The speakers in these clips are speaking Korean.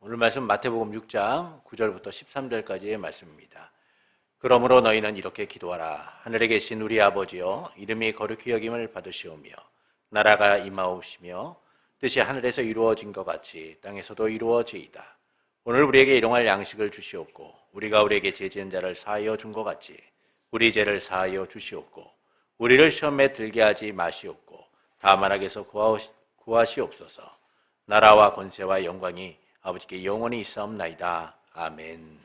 오늘 말씀 마태복음 6장 9절부터 13절까지의 말씀입니다. 그러므로 너희는 이렇게 기도하라. 하늘에 계신 우리 아버지여, 이름이 거룩히 여김을 받으시오며 나라가 임하옵시며 뜻이 하늘에서 이루어진 것 같이 땅에서도 이루어지이다. 오늘 우리에게 일용할 양식을 주시옵고 우리가 우리에게 죄 지은 자를 사하여 준 것 같이 우리 죄를 사하여 주시옵고 우리를 시험에 들게 하지 마시옵고 다만 악에서 구하시옵소서. 나라와 권세와 영광이 아버지께 영원히 있사옵나이다. 아멘.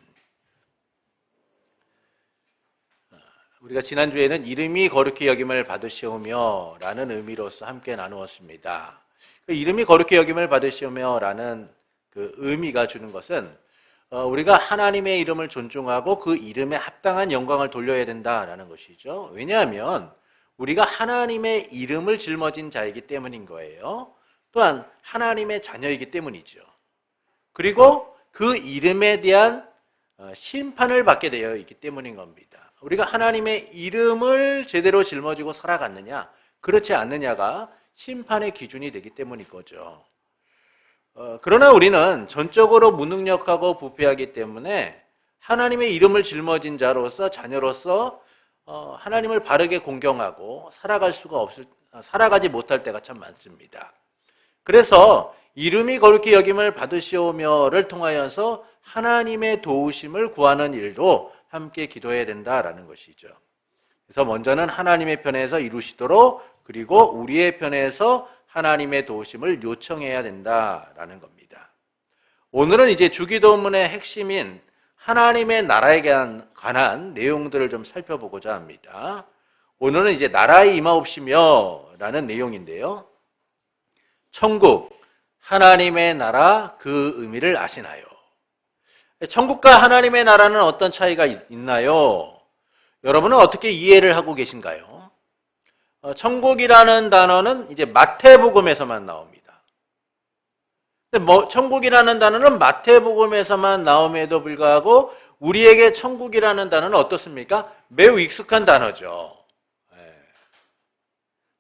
우리가 지난주에는 이름이 거룩히 여김을 받으시오며 라는 의미로서 함께 나누었습니다. 그 이름이 거룩히 여김을 받으시오며 라는 그 의미가 주는 것은 우리가 하나님의 이름을 존중하고 그 이름에 합당한 영광을 돌려야 된다라는 것이죠. 왜냐하면 우리가 하나님의 이름을 짊어진 자이기 때문인 거예요. 또한 하나님의 자녀이기 때문이죠. 그리고 그 이름에 대한 심판을 받게 되어 있기 때문인 겁니다. 우리가 하나님의 이름을 제대로 짊어지고 살아갔느냐, 그렇지 않느냐가 심판의 기준이 되기 때문인 거죠. 그러나 우리는 전적으로 무능력하고 부패하기 때문에 하나님의 이름을 짊어진 자로서, 자녀로서 하나님을 바르게 공경하고 살아가지 못할 때가 참 많습니다. 그래서 이름이 거룩히 여김을 받으시오며를 통하여서 하나님의 도우심을 구하는 일도 함께 기도해야 된다라는 것이죠. 그래서 먼저는 하나님의 편에서 이루시도록, 그리고 우리의 편에서 하나님의 도우심을 요청해야 된다라는 겁니다. 오늘은 이제 주기도문의 핵심인 하나님의 나라에 관한 내용들을 좀 살펴보고자 합니다. 오늘은 이제 나라에 임하옵시며 라는 내용인데요. 천국, 하나님의 나라, 그 의미를 아시나요? 천국과 하나님의 나라는 어떤 차이가 있나요? 여러분은 어떻게 이해를 하고 계신가요? 천국이라는 단어는 이제 마태복음에서만 나옵니다. 천국이라는 단어는 마태복음에서만 나옴에도 불구하고 우리에게 천국이라는 단어는 어떻습니까? 매우 익숙한 단어죠.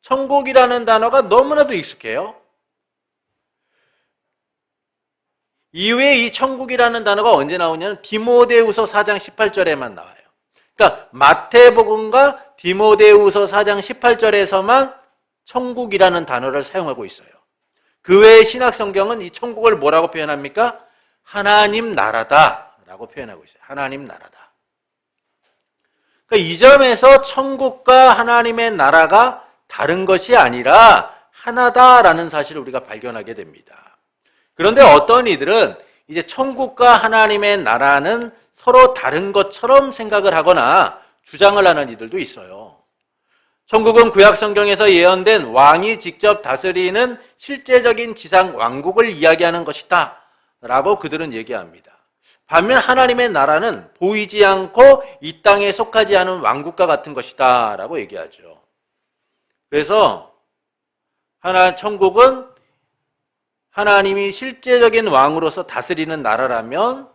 천국이라는 단어가 너무나도 익숙해요. 이후에 이 천국이라는 단어가 언제 나오냐면 디모데후서 4장 18절에만 나와요. 그러니까 마태복음과 디모데후서 4장 18절에서만 천국이라는 단어를 사용하고 있어요. 그 외의 신약성경은 이 천국을 뭐라고 표현합니까? 하나님 나라다라고 표현하고 있어요. 하나님 나라다. 그러니까 이 점에서 천국과 하나님의 나라가 다른 것이 아니라 하나다라는 사실을 우리가 발견하게 됩니다. 그런데 어떤 이들은 이제 천국과 하나님의 나라는 서로 다른 것처럼 생각을 하거나 주장을 하는 이들도 있어요. 천국은 구약 성경에서 예언된 왕이 직접 다스리는 실제적인 지상 왕국을 이야기하는 것이다 라고 그들은 얘기합니다. 반면 하나님의 나라는 보이지 않고 이 땅에 속하지 않은 왕국과 같은 것이다 라고 얘기하죠. 그래서 천국은 하나님이 실제적인 왕으로서 다스리는 나라라면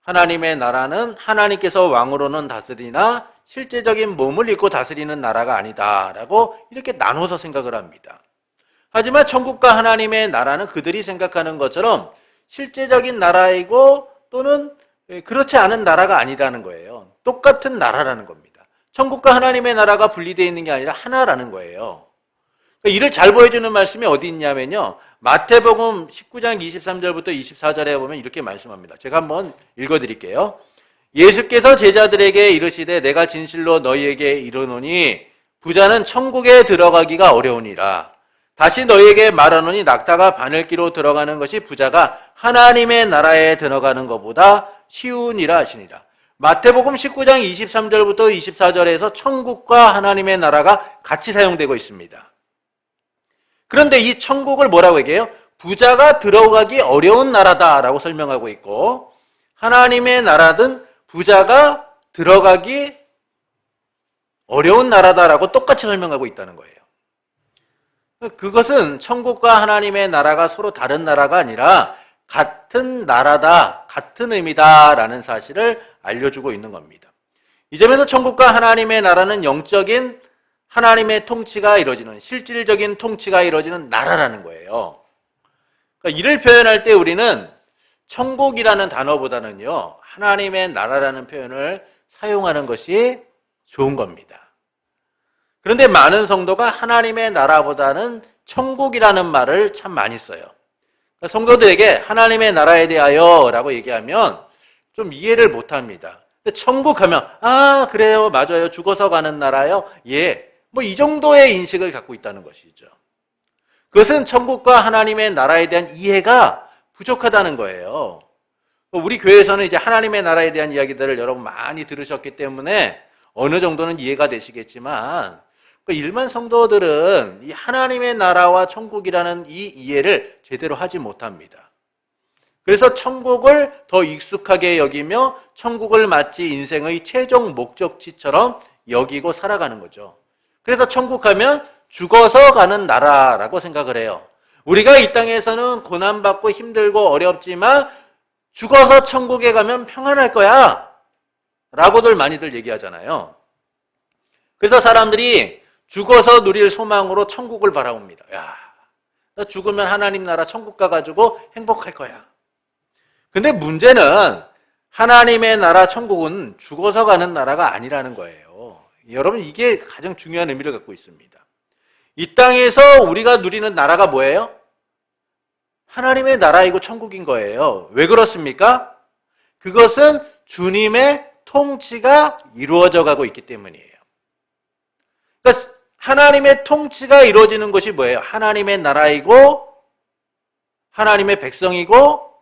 하나님의 나라는 하나님께서 왕으로는 다스리나 실제적인 몸을 입고 다스리는 나라가 아니다라고 이렇게 나눠서 생각을 합니다. 하지만 천국과 하나님의 나라는 그들이 생각하는 것처럼 실제적인 나라이고 또는 그렇지 않은 나라가 아니라는 거예요. 똑같은 나라라는 겁니다. 천국과 하나님의 나라가 분리되어 있는 게 아니라 하나라는 거예요. 이를 잘 보여주는 말씀이 어디 있냐면요. 마태복음 19장 23절부터 24절에 보면 이렇게 말씀합니다. 제가 한번 읽어드릴게요. 예수께서 제자들에게 이르시되 내가 진실로 너희에게 이르노니 부자는 천국에 들어가기가 어려우니라. 다시 너희에게 말하노니 낙타가 바늘기로 들어가는 것이 부자가 하나님의 나라에 들어가는 것보다 쉬우니라 하시니라. 마태복음 19장 23절부터 24절에서 천국과 하나님의 나라가 같이 사용되고 있습니다. 그런데 이 천국을 뭐라고 얘기해요? 부자가 들어가기 어려운 나라다라고 설명하고 있고, 하나님의 나라든 부자가 들어가기 어려운 나라다라고 똑같이 설명하고 있다는 거예요. 그것은 천국과 하나님의 나라가 서로 다른 나라가 아니라 같은 나라다, 같은 의미다라는 사실을 알려주고 있는 겁니다. 이 점에서 천국과 하나님의 나라는 영적인 하나님의 통치가 이루어지는, 실질적인 통치가 이루어지는 나라라는 거예요. 그러니까 이를 표현할 때 우리는 천국이라는 단어보다는요, 하나님의 나라라는 표현을 사용하는 것이 좋은 겁니다. 그런데 많은 성도가 하나님의 나라보다는 천국이라는 말을 참 많이 써요. 그러니까 성도들에게 하나님의 나라에 대하여 라고 얘기하면 좀 이해를 못 합니다. 근데 천국 하면, 아, 그래요, 맞아요, 죽어서 가는 나라요? 예, 뭐 이 정도의 인식을 갖고 있다는 것이죠. 그것은 천국과 하나님의 나라에 대한 이해가 부족하다는 거예요. 우리 교회에서는 이제 하나님의 나라에 대한 이야기들을 여러분 많이 들으셨기 때문에 어느 정도는 이해가 되시겠지만, 일반 성도들은 이 하나님의 나라와 천국이라는 이 이해를 제대로 하지 못합니다. 그래서 천국을 더 익숙하게 여기며 천국을 마치 인생의 최종 목적지처럼 여기고 살아가는 거죠. 그래서 천국하면 죽어서 가는 나라라고 생각을 해요. 우리가 이 땅에서는 고난받고 힘들고 어렵지만 죽어서 천국에 가면 평안할 거야 라고들 많이들 얘기하잖아요. 그래서 사람들이 죽어서 누릴 소망으로 천국을 바라봅니다. 야, 나 죽으면 하나님 나라 천국 가가지고 행복할 거야. 근데 문제는 하나님의 나라 천국은 죽어서 가는 나라가 아니라는 거예요. 여러분, 이게 가장 중요한 의미를 갖고 있습니다. 이 땅에서 우리가 누리는 나라가 뭐예요? 하나님의 나라이고 천국인 거예요. 왜 그렇습니까? 그것은 주님의 통치가 이루어져 가고 있기 때문이에요. 그러니까 하나님의 통치가 이루어지는 것이 뭐예요? 하나님의 나라이고 하나님의 백성이고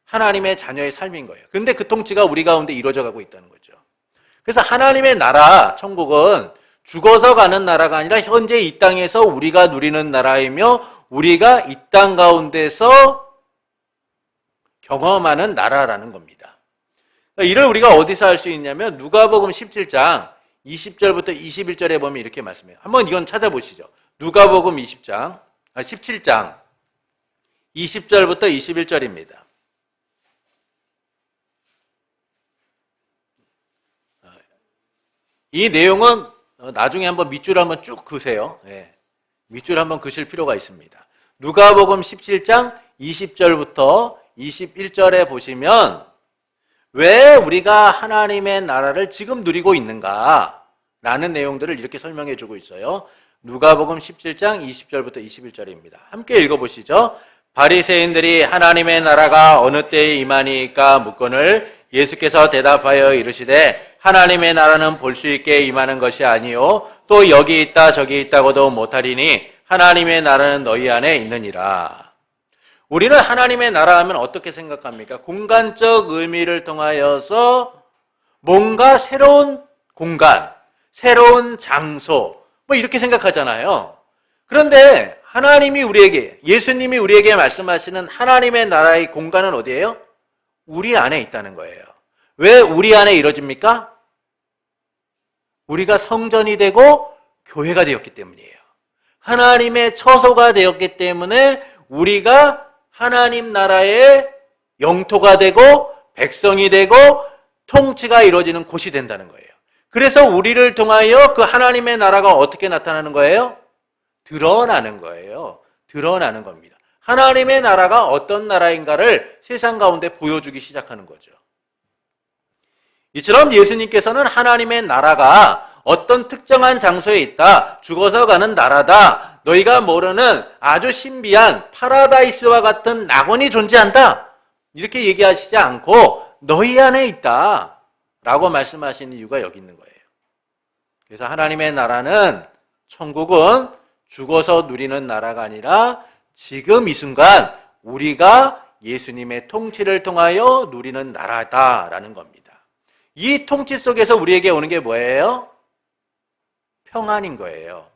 하나님의 자녀의 삶인 거예요. 근데 그 통치가 우리 가운데 이루어져 가고 있다는 거죠. 그래서 하나님의 나라, 천국은 죽어서 가는 나라가 아니라 현재 이 땅에서 우리가 누리는 나라이며 우리가 이 땅 가운데서 경험하는 나라라는 겁니다. 이를 우리가 어디서 할 수 있냐면 누가복음 17장 20절부터 21절에 보면 이렇게 말씀해요. 한번 이건 찾아보시죠. 누가복음 17장 20절부터 21절입니다. 이 내용은 나중에 한번 밑줄 한번 쭉 그으세요. 네. 밑줄 한번 그실 필요가 있습니다. 누가복음 17장 20절부터 21절에 보시면 왜 우리가 하나님의 나라를 지금 누리고 있는가 라는 내용들을 이렇게 설명해 주고 있어요. 누가복음 17장 20절부터 21절입니다. 함께 읽어보시죠. 바리새인들이 하나님의 나라가 어느 때에 임하니까 묻거늘 예수께서 대답하여 이르시되 하나님의 나라는 볼 수 있게 임하는 것이 아니요 또 여기 있다 저기 있다고도 못하리니 하나님의 나라는 너희 안에 있느니라. 우리는 하나님의 나라 하면 어떻게 생각합니까? 공간적 의미를 통하여서 뭔가 새로운 공간, 새로운 장소 뭐 이렇게 생각하잖아요. 그런데 하나님이 우리에게, 예수님이 우리에게 말씀하시는 하나님의 나라의 공간은 어디예요? 우리 안에 있다는 거예요. 왜 우리 안에 이루어집니까? 우리가 성전이 되고 교회가 되었기 때문이에요. 하나님의 처소가 되었기 때문에 우리가 하나님 나라의 영토가 되고 백성이 되고 통치가 이루어지는 곳이 된다는 거예요. 그래서 우리를 통하여 그 하나님의 나라가 어떻게 나타나는 거예요? 드러나는 거예요. 드러나는 겁니다. 하나님의 나라가 어떤 나라인가를 세상 가운데 보여주기 시작하는 거죠. 이처럼 예수님께서는 하나님의 나라가 어떤 특정한 장소에 있다, 죽어서 가는 나라다, 너희가 모르는 아주 신비한 파라다이스와 같은 낙원이 존재한다, 이렇게 얘기하시지 않고 너희 안에 있다 라고 말씀하시는 이유가 여기 있는 거예요. 그래서 하나님의 나라는, 천국은 죽어서 누리는 나라가 아니라 지금 이 순간 우리가 예수님의 통치를 통하여 누리는 나라다라는 겁니다. 이 통치 속에서 우리에게 오는 게 뭐예요? 평안인 거예요.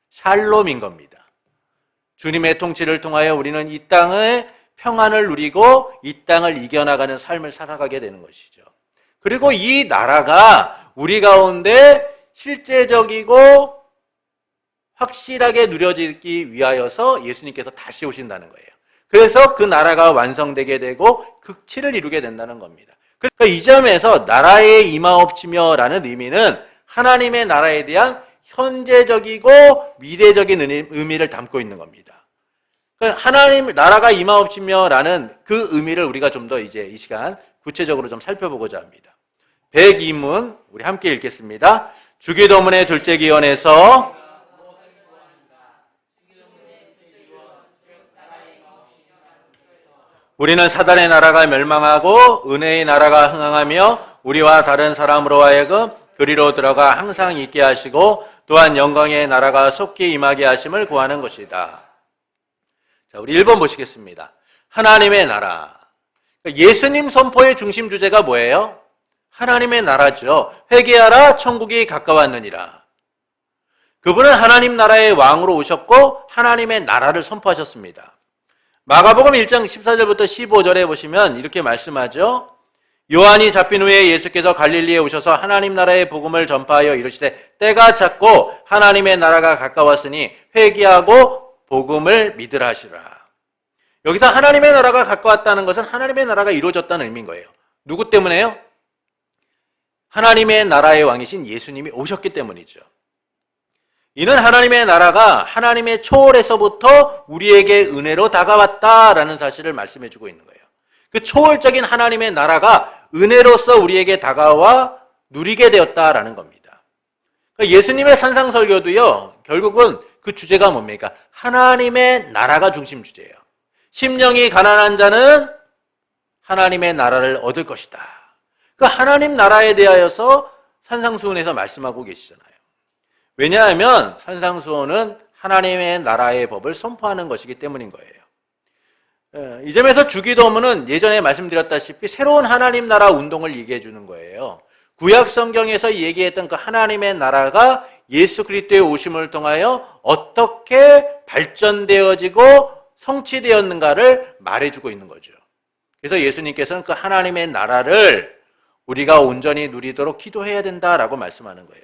샬롬인 겁니다. 주님의 통치를 통하여 우리는 이 땅의 평안을 누리고 이 땅을 이겨나가는 삶을 살아가게 되는 것이죠. 그리고 이 나라가 우리 가운데 실제적이고 확실하게 누려지기 위하여서 예수님께서 다시 오신다는 거예요. 그래서 그 나라가 완성되게 되고 극치를 이루게 된다는 겁니다. 그러니까 이 점에서 나라의 임하옵시며라는 의미는 하나님의 나라에 대한 현재적이고 미래적인 의미를 담고 있는 겁니다. 하나님 나라가 임하옵시며라는 그 의미를 우리가 좀 더 이제 이 시간 구체적으로 좀 살펴보고자 합니다. 102문 우리 함께 읽겠습니다. 주기도문의 둘째 기원에서 우리는 사단의 나라가 멸망하고 은혜의 나라가 흥황하며 우리와 다른 사람으로 하여금 그리로 들어가 항상 있게 하시고 또한 영광의 나라가 속히 임하게 하심을 구하는 것이다. 자, 우리 1번 보시겠습니다. 하나님의 나라. 예수님 선포의 중심 주제가 뭐예요? 하나님의 나라죠. 회개하라 천국이 가까웠느니라. 그분은 하나님 나라의 왕으로 오셨고 하나님의 나라를 선포하셨습니다. 마가복음 1장 14절부터 15절에 보시면 이렇게 말씀하죠. 요한이 잡힌 후에 예수께서 갈릴리에 오셔서 하나님 나라의 복음을 전파하여 이르시되 때가 찼고 하나님의 나라가 가까웠으니 회개하고 복음을 믿으라 하시라. 여기서 하나님의 나라가 가까웠다는 것은 하나님의 나라가 이루어졌다는 의미인 거예요. 누구 때문에요? 하나님의 나라의 왕이신 예수님이 오셨기 때문이죠. 이는 하나님의 나라가 하나님의 초월에서부터 우리에게 은혜로 다가왔다라는 사실을 말씀해주고 있는 거예요. 그 초월적인 하나님의 나라가 은혜로서 우리에게 다가와 누리게 되었다라는 겁니다. 예수님의 산상설교도요, 결국은 그 주제가 뭡니까? 하나님의 나라가 중심 주제예요. 심령이 가난한 자는 하나님의 나라를 얻을 것이다. 그 하나님 나라에 대하여서 산상수훈에서 말씀하고 계시잖아요. 왜냐하면 산상수훈은 하나님의 나라의 법을 선포하는 것이기 때문인 거예요. 이 점에서 주기도문은 예전에 말씀드렸다시피 새로운 하나님 나라 운동을 얘기해 주는 거예요. 구약 성경에서 얘기했던 그 하나님의 나라가 예수 그리스도의 오심을 통하여 어떻게 발전되어지고 성취되었는가를 말해주고 있는 거죠. 그래서 예수님께서는 그 하나님의 나라를 우리가 온전히 누리도록 기도해야 된다라고 말씀하는 거예요.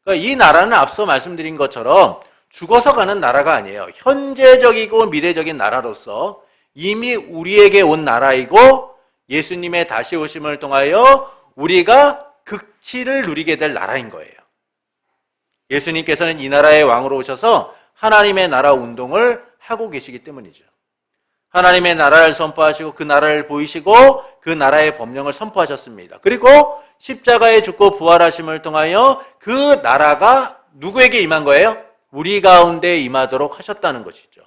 그러니까 이 나라는 앞서 말씀드린 것처럼 죽어서 가는 나라가 아니에요. 현재적이고 미래적인 나라로서 이미 우리에게 온 나라이고 예수님의 다시 오심을 통하여 우리가 극치를 누리게 될 나라인 거예요. 예수님께서는 이 나라의 왕으로 오셔서 하나님의 나라 운동을 하고 계시기 때문이죠. 하나님의 나라를 선포하시고 그 나라를 보이시고 그 나라의 법령을 선포하셨습니다. 그리고 십자가에 죽고 부활하심을 통하여 그 나라가 누구에게 임한 거예요? 우리 가운데 임하도록 하셨다는 것이죠.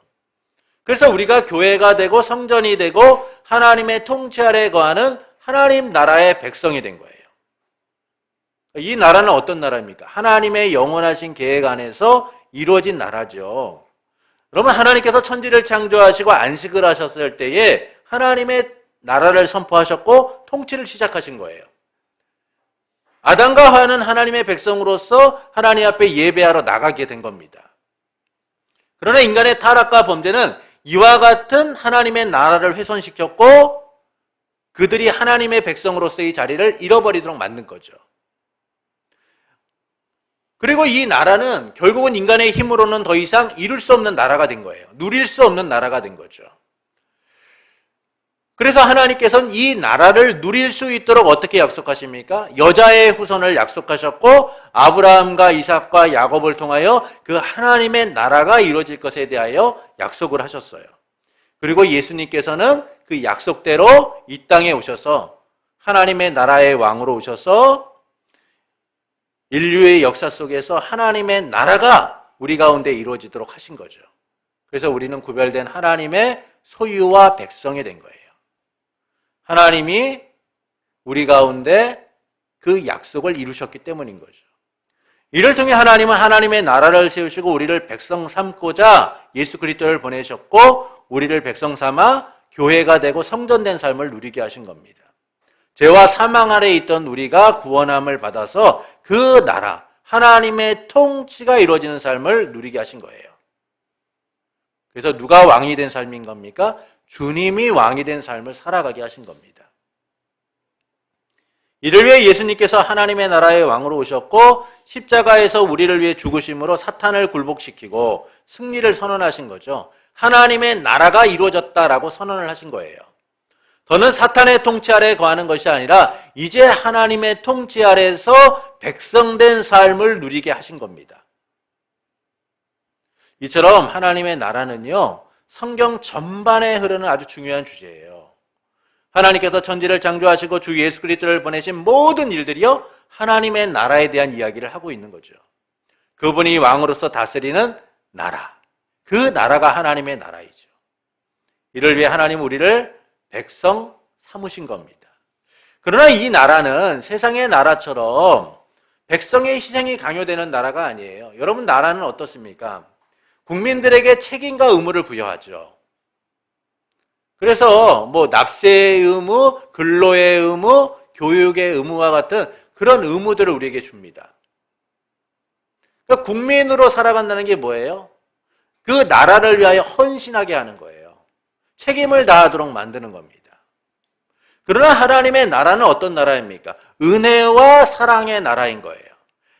그래서 우리가 교회가 되고 성전이 되고 하나님의 통치 아래 거하는 하나님 나라의 백성이 된 거예요. 이 나라는 어떤 나라입니까? 하나님의 영원하신 계획 안에서 이루어진 나라죠. 여러분, 하나님께서 천지를 창조하시고 안식을 하셨을 때에 하나님의 나라를 선포하셨고 통치를 시작하신 거예요. 아담과 하와는 하나님의 백성으로서 하나님 앞에 예배하러 나가게 된 겁니다. 그러나 인간의 타락과 범죄는 이와 같은 하나님의 나라를 훼손시켰고 그들이 하나님의 백성으로서의 자리를 잃어버리도록 만든 거죠. 그리고 이 나라는 결국은 인간의 힘으로는 더 이상 이룰 수 없는 나라가 된 거예요. 누릴 수 없는 나라가 된 거죠. 그래서 하나님께서는 이 나라를 누릴 수 있도록 어떻게 약속하십니까? 여자의 후손을 약속하셨고 아브라함과 이삭과 야곱을 통하여 그 하나님의 나라가 이루어질 것에 대하여 약속을 하셨어요. 그리고 예수님께서는 그 약속대로 이 땅에 오셔서 하나님의 나라의 왕으로 오셔서 인류의 역사 속에서 하나님의 나라가 우리 가운데 이루어지도록 하신 거죠. 그래서 우리는 구별된 하나님의 소유와 백성이 된 거예요. 하나님이 우리 가운데 그 약속을 이루셨기 때문인 거죠. 이를 통해 하나님은 하나님의 나라를 세우시고 우리를 백성 삼고자 예수 그리스도를 보내셨고 우리를 백성 삼아 교회가 되고 성전된 삶을 누리게 하신 겁니다. 죄와 사망 아래 있던 우리가 구원함을 받아서 그 나라, 하나님의 통치가 이루어지는 삶을 누리게 하신 거예요. 그래서 누가 왕이 된 삶인 겁니까? 주님이 왕이 된 삶을 살아가게 하신 겁니다. 이를 위해 예수님께서 하나님의 나라의 왕으로 오셨고 십자가에서 우리를 위해 죽으심으로 사탄을 굴복시키고 승리를 선언하신 거죠. 하나님의 나라가 이루어졌다라고 선언을 하신 거예요. 더는 사탄의 통치 아래에 거하는 것이 아니라 이제 하나님의 통치 아래에서 백성된 삶을 누리게 하신 겁니다. 이처럼 하나님의 나라는요, 성경 전반에 흐르는 아주 중요한 주제예요. 하나님께서 천지를 창조하시고 주 예수 그리스도를 보내신 모든 일들이요 하나님의 나라에 대한 이야기를 하고 있는 거죠. 그분이 왕으로서 다스리는 나라, 그 나라가 하나님의 나라이죠. 이를 위해 하나님은 우리를 백성 삼으신 겁니다. 그러나 이 나라는 세상의 나라처럼 백성의 희생이 강요되는 나라가 아니에요. 여러분, 나라는 어떻습니까? 국민들에게 책임과 의무를 부여하죠. 그래서 납세의 의무, 근로의 의무, 교육의 의무와 같은 그런 의무들을 우리에게 줍니다. 그러니까 국민으로 살아간다는 게 뭐예요? 그 나라를 위하여 헌신하게 하는 거예요. 책임을 다하도록 만드는 겁니다. 그러나 하나님의 나라는 어떤 나라입니까? 은혜와 사랑의 나라인 거예요.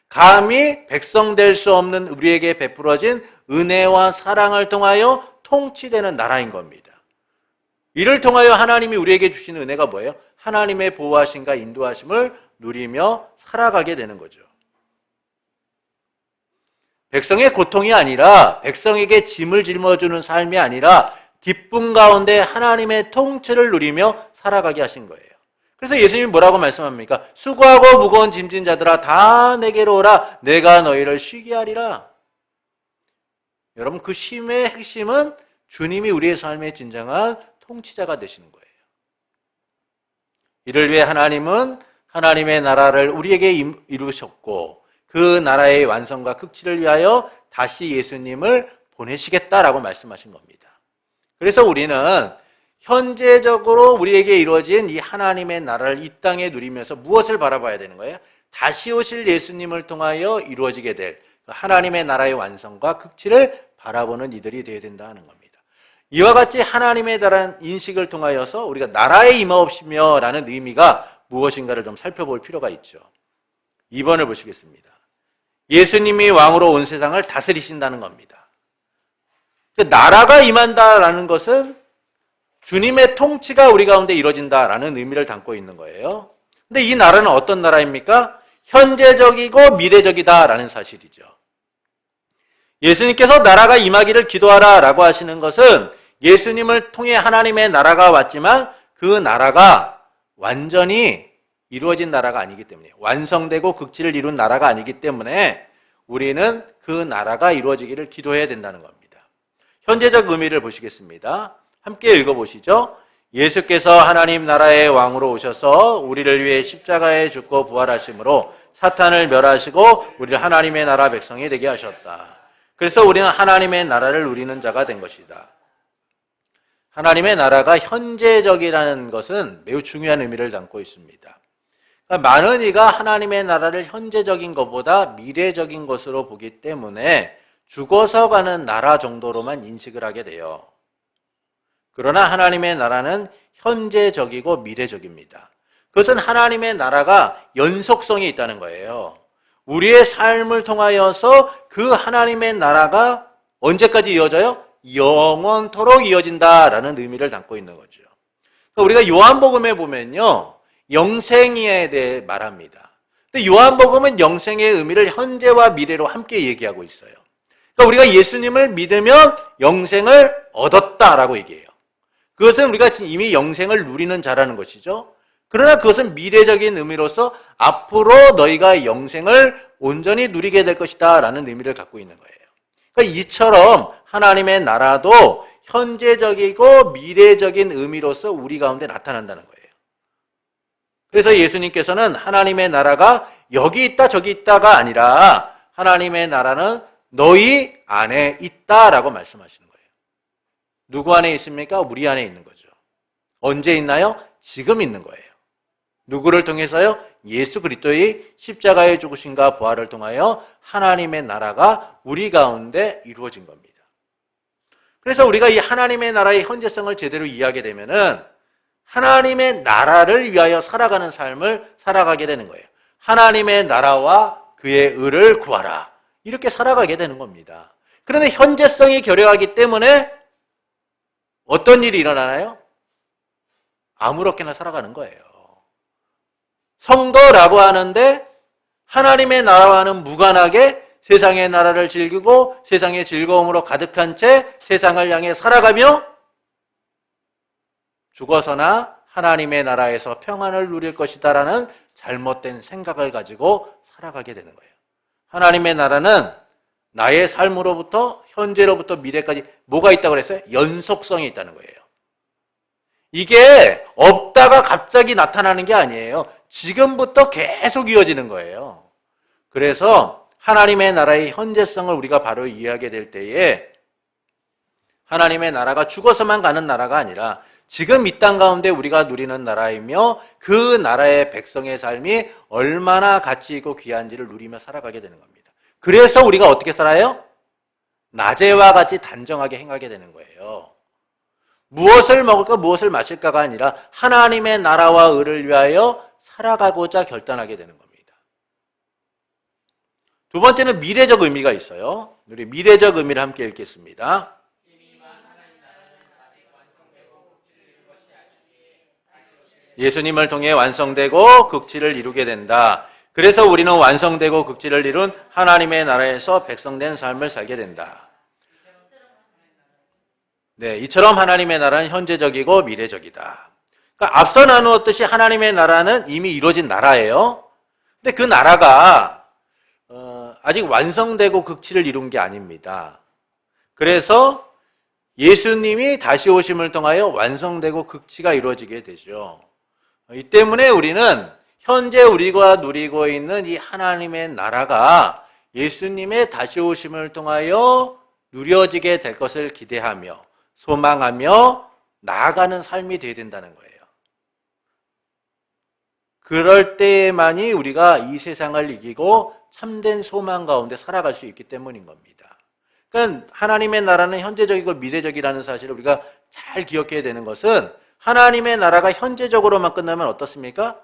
감히 백성될 수 없는 우리에게 베풀어진 은혜와 사랑을 통하여 통치되는 나라인 겁니다. 이를 통하여 하나님이 우리에게 주시는 은혜가 뭐예요? 하나님의 보호하심과 인도하심을 누리며 살아가게 되는 거죠. 백성의 고통이 아니라, 백성에게 짐을 짊어주는 삶이 아니라 기쁨 가운데 하나님의 통치를 누리며 살아가게 하신 거예요. 그래서 예수님이 뭐라고 말씀합니까? 수고하고 무거운 짐진 자들아 다 내게로 오라, 내가 너희를 쉬게 하리라. 여러분, 그 쉼의 핵심은 주님이 우리의 삶의 진정한 통치자가 되시는 거예요. 이를 위해 하나님은 하나님의 나라를 우리에게 이루셨고 그 나라의 완성과 극치를 위하여 다시 예수님을 보내시겠다라고 말씀하신 겁니다. 그래서 우리는 현재적으로 우리에게 이루어진 이 하나님의 나라를 이 땅에 누리면서 무엇을 바라봐야 되는 거예요? 다시 오실 예수님을 통하여 이루어지게 될 하나님의 나라의 완성과 극치를 바라보는 이들이 되어야 된다는 겁니다. 이와 같이 하나님의 나라는 인식을 통하여서 우리가 나라에 임하옵시며 라는 의미가 무엇인가를 좀 살펴볼 필요가 있죠. 2번을 보시겠습니다. 예수님이 왕으로 온 세상을 다스리신다는 겁니다. 나라가 임한다라는 것은 주님의 통치가 우리 가운데 이루어진다라는 의미를 담고 있는 거예요. 근데 이 나라는 어떤 나라입니까? 현재적이고 미래적이다라는 사실이죠. 예수님께서 나라가 임하기를 기도하라라고 하시는 것은 예수님을 통해 하나님의 나라가 왔지만 그 나라가 완전히 이루어진 나라가 아니기 때문에, 완성되고 극치를 이룬 나라가 아니기 때문에 우리는 그 나라가 이루어지기를 기도해야 된다는 겁니다. 현재적 의미를 보시겠습니다. 함께 읽어보시죠. 예수께서 하나님 나라의 왕으로 오셔서 우리를 위해 십자가에 죽고 부활하심으로 사탄을 멸하시고 우리를 하나님의 나라 백성이 되게 하셨다. 그래서 우리는 하나님의 나라를 누리는 자가 된 것이다. 하나님의 나라가 현재적이라는 것은 매우 중요한 의미를 담고 있습니다. 그러니까 많은 이가 하나님의 나라를 현재적인 것보다 미래적인 것으로 보기 때문에 죽어서 가는 나라 정도로만 인식을 하게 돼요. 그러나 하나님의 나라는 현재적이고 미래적입니다. 그것은 하나님의 나라가 연속성이 있다는 거예요. 우리의 삶을 통하여서 그 하나님의 나라가 언제까지 이어져요? 영원토록 이어진다라는 의미를 담고 있는 거죠. 우리가 요한복음에 보면요, 영생에 대해 말합니다. 근데 요한복음은 영생의 의미를 현재와 미래로 함께 얘기하고 있어요. 그러니까 우리가 예수님을 믿으면 영생을 얻었다라고 얘기해요. 그것은 우리가 이미 영생을 누리는 자라는 것이죠. 그러나 그것은 미래적인 의미로서 앞으로 너희가 영생을 온전히 누리게 될 것이다 라는 의미를 갖고 있는 거예요. 그러니까 이처럼 하나님의 나라도 현재적이고 미래적인 의미로서 우리 가운데 나타난다는 거예요. 그래서 예수님께서는 하나님의 나라가 여기 있다 저기 있다가 아니라 하나님의 나라는 너희 안에 있다라고 말씀하시는 거예요. 누구 안에 있습니까? 우리 안에 있는 거죠. 언제 있나요? 지금 있는 거예요. 누구를 통해서요? 예수 그리스도의 십자가의 죽으심과 부활을 통하여 하나님의 나라가 우리 가운데 이루어진 겁니다. 그래서 우리가 이 하나님의 나라의 현재성을 제대로 이해하게 되면은 하나님의 나라를 위하여 살아가는 삶을 살아가게 되는 거예요. 하나님의 나라와 그의 의를 구하라. 이렇게 살아가게 되는 겁니다. 그런데 현재성이 결여하기 때문에 어떤 일이 일어나나요? 아무렇게나 살아가는 거예요. 성도라고 하는데 하나님의 나라와는 무관하게 세상의 나라를 즐기고 세상의 즐거움으로 가득한 채 세상을 향해 살아가며 죽어서나 하나님의 나라에서 평안을 누릴 것이다라는 잘못된 생각을 가지고 살아가게 되는 거예요. 하나님의 나라는 나의 삶으로부터 현재로부터 미래까지 뭐가 있다고 그랬어요? 연속성이 있다는 거예요. 이게 없다가 갑자기 나타나는 게 아니에요. 지금부터 계속 이어지는 거예요. 그래서 하나님의 나라의 현재성을 우리가 바로 이해하게 될 때에 하나님의 나라가 죽어서만 가는 나라가 아니라 지금 이 땅 가운데 우리가 누리는 나라이며 그 나라의 백성의 삶이 얼마나 가치 있고 귀한지를 누리며 살아가게 되는 겁니다. 그래서 우리가 어떻게 살아요? 낮에와 같이 단정하게 행하게 되는 거예요. 무엇을 먹을까 무엇을 마실까가 아니라 하나님의 나라와 의를 위하여 살아가고자 결단하게 되는 겁니다. 두 번째는 미래적 의미가 있어요. 우리 미래적 의미를 함께 읽겠습니다. 예수님을 통해 완성되고 극치를 이루게 된다. 그래서 우리는 완성되고 극치를 이룬 하나님의 나라에서 백성된 삶을 살게 된다. 네, 이처럼 하나님의 나라는 현재적이고 미래적이다. 그러니까 앞서 나누었듯이 하나님의 나라는 이미 이루어진 나라예요. 근데 그 나라가 아직 완성되고 극치를 이룬 게 아닙니다. 그래서 예수님이 다시 오심을 통하여 완성되고 극치가 이루어지게 되죠. 이 때문에 우리는 현재 우리가 누리고 있는 이 하나님의 나라가 예수님의 다시 오심을 통하여 누려지게 될 것을 기대하며 소망하며 나아가는 삶이 되어야 된다는 거예요. 그럴 때만이 우리가 이 세상을 이기고 참된 소망 가운데 살아갈 수 있기 때문인 겁니다. 그러니까 하나님의 나라는 현재적이고 미래적이라는 사실을 우리가 잘 기억해야 되는 것은 하나님의 나라가 현재적으로만 끝나면 어떻습니까?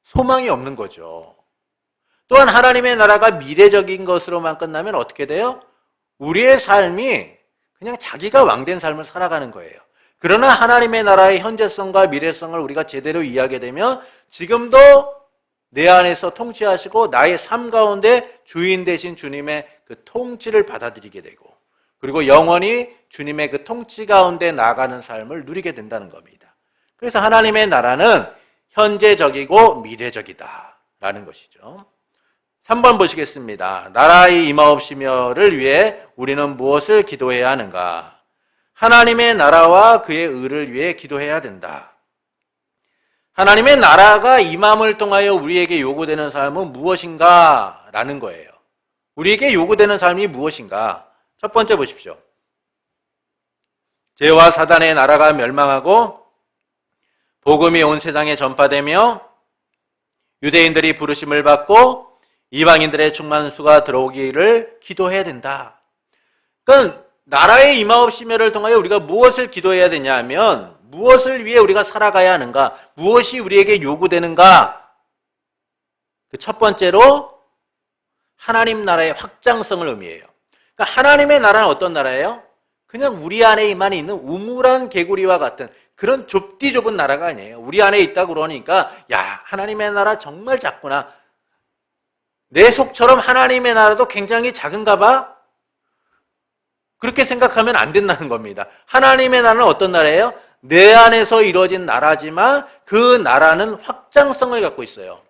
소망이 없는 거죠. 또한 하나님의 나라가 미래적인 것으로만 끝나면 어떻게 돼요? 우리의 삶이 그냥 자기가 왕된 삶을 살아가는 거예요. 그러나 하나님의 나라의 현재성과 미래성을 우리가 제대로 이해하게 되면 지금도 내 안에서 통치하시고 나의 삶 가운데 주인 되신 주님의 그 통치를 받아들이게 되고 그리고 영원히 주님의 그 통치 가운데 나아가는 삶을 누리게 된다는 겁니다. 그래서 하나님의 나라는 현재적이고 미래적이다라는 것이죠. 3번 보시겠습니다. 나라의 임하옵시며를 위해 우리는 무엇을 기도해야 하는가? 하나님의 나라와 그의 의를 위해 기도해야 된다. 하나님의 나라가 임함을 통하여 우리에게 요구되는 삶은 무엇인가? 라는 거예요. 우리에게 요구되는 삶이 무엇인가? 첫 번째 보십시오. 죄와 사단의 나라가 멸망하고 복음이 온 세상에 전파되며 유대인들이 부르심을 받고 이방인들의 충만한 수가 들어오기를 기도해야 된다. 그러니까 나라의 임하옵시며를 통하여 우리가 무엇을 기도해야 되냐 하면 무엇을 위해 우리가 살아가야 하는가? 무엇이 우리에게 요구되는가? 그 첫 번째로 하나님 나라의 확장성을 의미해요. 그러니까 하나님의 나라는 어떤 나라예요? 그냥 우리 안에만 있는 우물한 개구리와 같은 그런 좁디 좁은 나라가 아니에요. 우리 안에 있다 그러니까 야, 하나님의 나라 정말 작구나. 내 속처럼 하나님의 나라도 굉장히 작은가 봐? 그렇게 생각하면 안 된다는 겁니다. 하나님의 나라는 어떤 나라예요? 내 안에서 이루어진 나라지만 그 나라는 확장성을 갖고 있어요.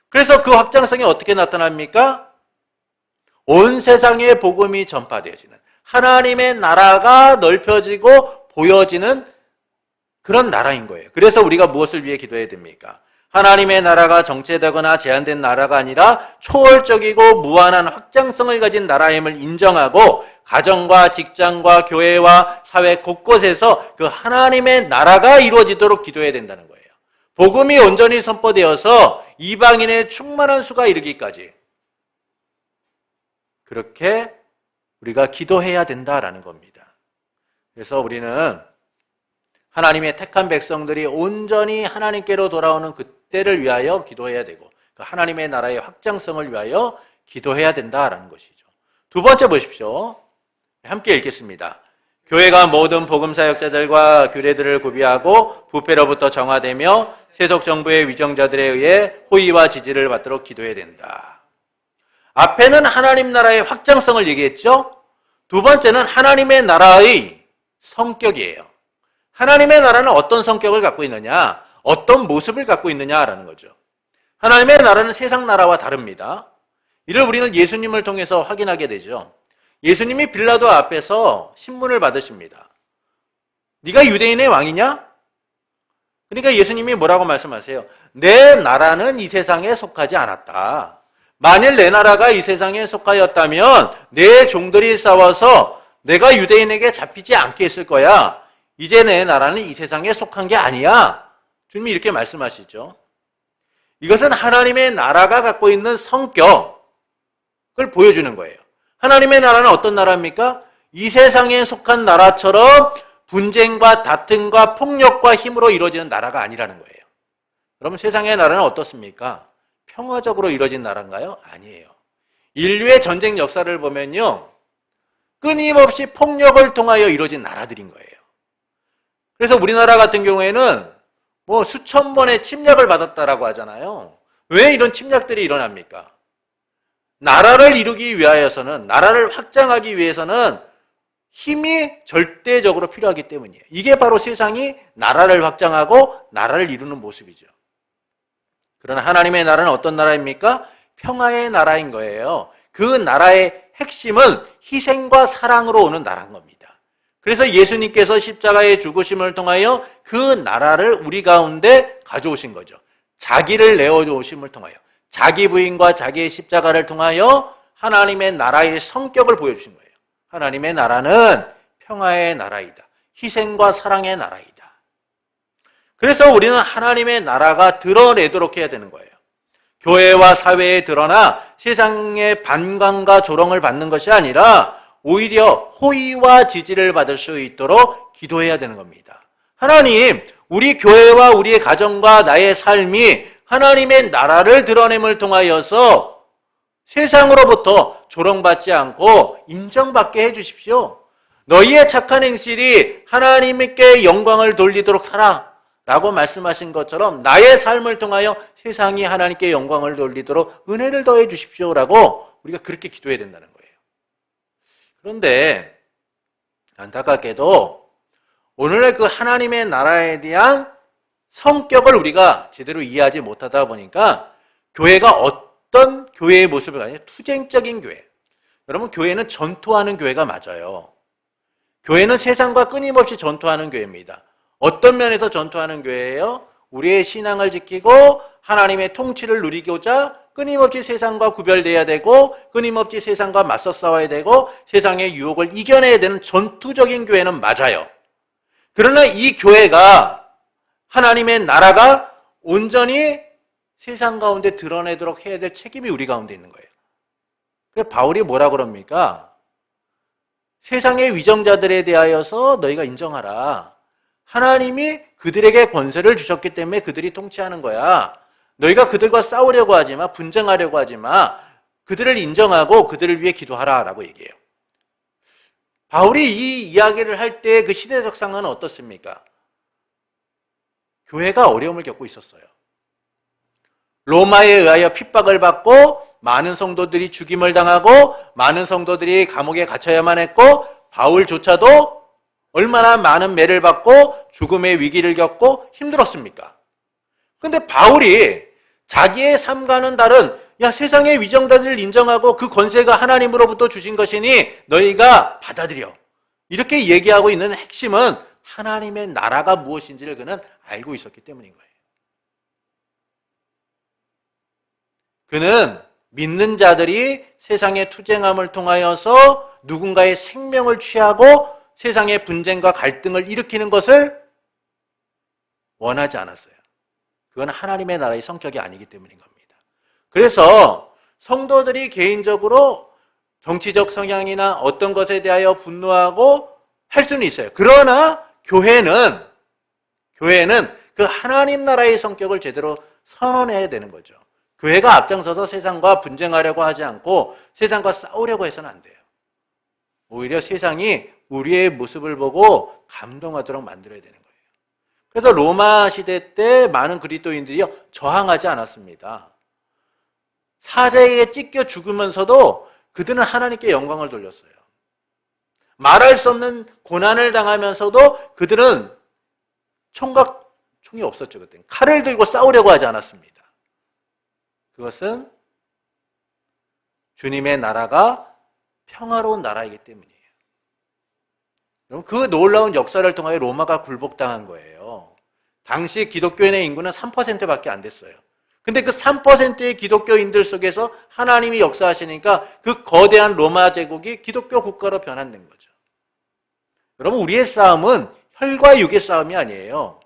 그래서 그 확장성이 어떻게 나타납니까? 온 세상에 복음이 전파되어지는 하나님의 나라가 넓혀지고 보여지는 그런 나라인 거예요. 그래서 우리가 무엇을 위해 기도해야 됩니까? 하나님의 나라가 정체되거나 제한된 나라가 아니라 초월적이고 무한한 확장성을 가진 나라임을 인정하고 가정과 직장과 교회와 사회 곳곳에서 그 하나님의 나라가 이루어지도록 기도해야 된다는 거예요. 복음이 온전히 선포되어서 이방인의 충만한 수가 이르기까지 그렇게 우리가 기도해야 된다라는 겁니다. 그래서 우리는 하나님의 택한 백성들이 온전히 하나님께로 돌아오는 그때를 위하여 기도해야 되고 그 하나님의 나라의 확장성을 위하여 기도해야 된다라는 것이죠. 두 번째 보십시오. 함께 읽겠습니다. 교회가 모든 복음 사역자들과 규례들을 구비하고 부패로부터 정화되며 세속 정부의 위정자들에 의해 호의와 지지를 받도록 기도해야 된다. 앞에는 하나님 나라의 확장성을 얘기했죠. 두 번째는 하나님의 나라의 성격이에요. 하나님의 나라는 어떤 성격을 갖고 있느냐, 어떤 모습을 갖고 있느냐라는 거죠. 하나님의 나라는 세상 나라와 다릅니다. 이를 우리는 예수님을 통해서 확인하게 되죠. 예수님이 빌라도 앞에서 신문을 받으십니다. 네가 유대인의 왕이냐? 그러니까 예수님이 뭐라고 말씀하세요? 내 나라는 이 세상에 속하지 않았다. 만일 내 나라가 이 세상에 속하였다면 내 종들이 싸워서 내가 유대인에게 잡히지 않게 했을 거야. 이제 내 나라는 이 세상에 속한 게 아니야. 주님이 이렇게 말씀하시죠. 이것은 하나님의 나라가 갖고 있는 성격을 보여주는 거예요. 하나님의 나라는 어떤 나라입니까? 이 세상에 속한 나라처럼 분쟁과 다툼과 폭력과 힘으로 이루어지는 나라가 아니라는 거예요. 그러면 세상의 나라는 어떻습니까? 평화적으로 이루어진 나라인가요? 아니에요. 인류의 전쟁 역사를 보면요, 끊임없이 폭력을 통하여 이루어진 나라들인 거예요. 그래서 우리나라 같은 경우에는 뭐 수천 번의 침략을 받았다라고 하잖아요. 왜 이런 침략들이 일어납니까? 나라를 이루기 위하여서는, 나라를 확장하기 위해서는 힘이 절대적으로 필요하기 때문이에요. 이게 바로 세상이 나라를 확장하고 나라를 이루는 모습이죠. 그러나 하나님의 나라는 어떤 나라입니까? 평화의 나라인 거예요. 그 나라의 핵심은 희생과 사랑으로 오는 나라인 겁니다. 그래서 예수님께서 십자가의 죽으심을 통하여 그 나라를 우리 가운데 가져오신 거죠. 자기를 내어오심을 통하여, 자기 부인과 자기의 십자가를 통하여 하나님의 나라의 성격을 보여주신 거예요. 하나님의 나라는 평화의 나라이다. 희생과 사랑의 나라이다. 그래서 우리는 하나님의 나라가 드러내도록 해야 되는 거예요. 교회와 사회에 드러나 세상의 반감과 조롱을 받는 것이 아니라 오히려 호의와 지지를 받을 수 있도록 기도해야 되는 겁니다. 하나님, 우리 교회와 우리의 가정과 나의 삶이 하나님의 나라를 드러냄을 통하여서 세상으로부터 조롱받지 않고 인정받게 해주십시오. 너희의 착한 행실이 하나님께 영광을 돌리도록 하라 라고 말씀하신 것처럼 나의 삶을 통하여 세상이 하나님께 영광을 돌리도록 은혜를 더해 주십시오 라고 우리가 그렇게 기도해야 된다는 거예요. 그런데 안타깝게도 오늘날 그 하나님의 나라에 대한 성격을 우리가 제대로 이해하지 못하다 보니까 교회가 어떤 교회의 모습을 가지냐, 투쟁적인 교회. 여러분, 교회는 전투하는 교회가 맞아요. 교회는 세상과 끊임없이 전투하는 교회입니다. 어떤 면에서 전투하는 교회예요? 우리의 신앙을 지키고 하나님의 통치를 누리고자 끊임없이 세상과 구별돼야 되고 끊임없이 세상과 맞서 싸워야 되고 세상의 유혹을 이겨내야 되는 전투적인 교회는 맞아요. 그러나 이 교회가 하나님의 나라가 온전히 세상 가운데 드러내도록 해야 될 책임이 우리 가운데 있는 거예요. 그래서 바울이 뭐라 그럽니까? 세상의 위정자들에 대하여서 너희가 인정하라. 하나님이 그들에게 권세를 주셨기 때문에 그들이 통치하는 거야. 너희가 그들과 싸우려고 하지 마, 분쟁하려고 하지 마. 그들을 인정하고 그들을 위해 기도하라 라고 얘기해요. 바울이 이 이야기를 할 때 그 시대적 상황은 어떻습니까? 교회가 어려움을 겪고 있었어요. 로마에 의하여 핍박을 받고 많은 성도들이 죽임을 당하고 많은 성도들이 감옥에 갇혀야만 했고 바울조차도 얼마나 많은 매를 받고 죽음의 위기를 겪고 힘들었습니까? 근데 바울이 자기의 삶과는 다른 세상의 위정자들을 인정하고 그 권세가 하나님으로부터 주신 것이니 너희가 받아들여. 이렇게 얘기하고 있는 핵심은 하나님의 나라가 무엇인지를 그는 알고 있었기 때문인 거예요. 그는 믿는 자들이 세상의 투쟁함을 통하여서 누군가의 생명을 취하고 세상의 분쟁과 갈등을 일으키는 것을 원하지 않았어요. 그건 하나님의 나라의 성격이 아니기 때문인 겁니다. 그래서 성도들이 개인적으로 정치적 성향이나 어떤 것에 대하여 분노하고 할 수는 있어요. 그러나 교회는 그 하나님 나라의 성격을 제대로 선언해야 되는 거죠. 교회가 앞장서서 세상과 분쟁하려고 하지 않고 세상과 싸우려고 해서는 안 돼요. 오히려 세상이 우리의 모습을 보고 감동하도록 만들어야 되는 거예요. 그래서 로마 시대 때 많은 그리스도인들이요 저항하지 않았습니다. 사자에게 찢겨 죽으면서도 그들은 하나님께 영광을 돌렸어요. 말할 수 없는 고난을 당하면서도 그들은 총이 없었죠. 그때 칼을 들고 싸우려고 하지 않았습니다. 그것은 주님의 나라가 평화로운 나라이기 때문이에요. 여러분, 그 놀라운 역사를 통하여 로마가 굴복당한 거예요. 당시 기독교인의 인구는 3%밖에 안 됐어요. 근데 그 3%의 기독교인들 속에서 하나님이 역사하시니까 그 거대한 로마 제국이 기독교 국가로 변환된 거죠. 여러분, 우리의 싸움은 혈과 육의 싸움이 아니에요.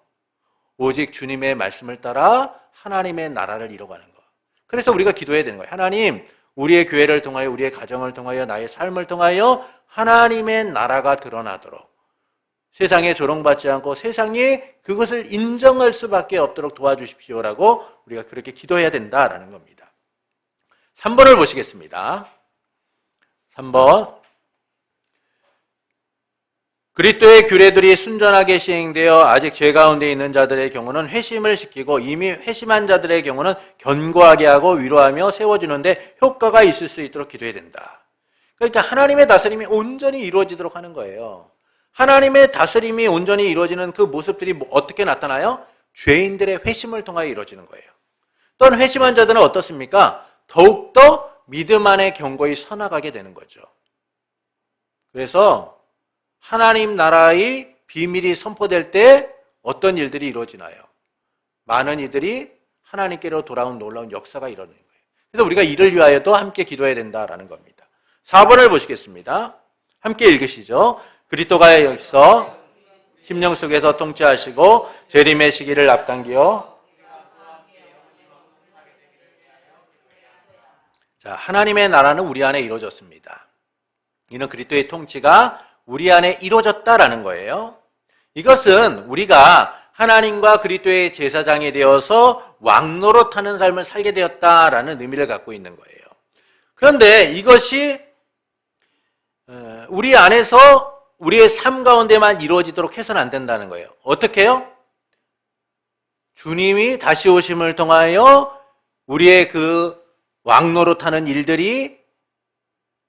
오직 주님의 말씀을 따라 하나님의 나라를 이뤄가는 거. 그래서 우리가 기도해야 되는 거예요. 하나님, 우리의 교회를 통하여, 우리의 가정을 통하여, 나의 삶을 통하여 하나님의 나라가 드러나도록, 세상에 조롱받지 않고 세상이 그것을 인정할 수밖에 없도록 도와주십시오라고 우리가 그렇게 기도해야 된다라는 겁니다. 3번을 보시겠습니다. 3번. 그리스도의 규례들이 순전하게 시행되어 아직 죄 가운데 있는 자들의 경우는 회심을 시키고 이미 회심한 자들의 경우는 견고하게 하고 위로하며 세워주는데 효과가 있을 수 있도록 기도해야 된다. 그러니까 하나님의 다스림이 온전히 이루어지도록 하는 거예요. 하나님의 다스림이 온전히 이루어지는 그 모습들이 어떻게 나타나요? 죄인들의 회심을 통하여 이루어지는 거예요. 또한 회심한 자들은 어떻습니까? 더욱더 믿음 안에 견고히 서나가게 되는 거죠. 그래서 하나님 나라의 비밀이 선포될 때 어떤 일들이 이루어지나요? 많은 이들이 하나님께로 돌아온 놀라운 역사가 일어나는 거예요. 그래서 우리가 이를 위하여도 함께 기도해야 된다라는 겁니다. 4번을 보시겠습니다. 함께 읽으시죠. 그리스도가 여기서 심령 속에서 통치하시고 재림의 시기를 앞당기어 자, 하나님의 나라는 우리 안에 이루어졌습니다. 이는 그리스도의 통치가 우리 안에 이루어졌다라는 거예요. 이것은 우리가 하나님과 그리스도의 제사장이 되어서 왕노릇하는 삶을 살게 되었다라는 의미를 갖고 있는 거예요. 그런데 이것이 우리 안에서 우리의 삶 가운데만 이루어지도록 해서는 안 된다는 거예요. 어떻게 해요? 주님이 다시 오심을 통하여 우리의 그 왕노릇하는 일들이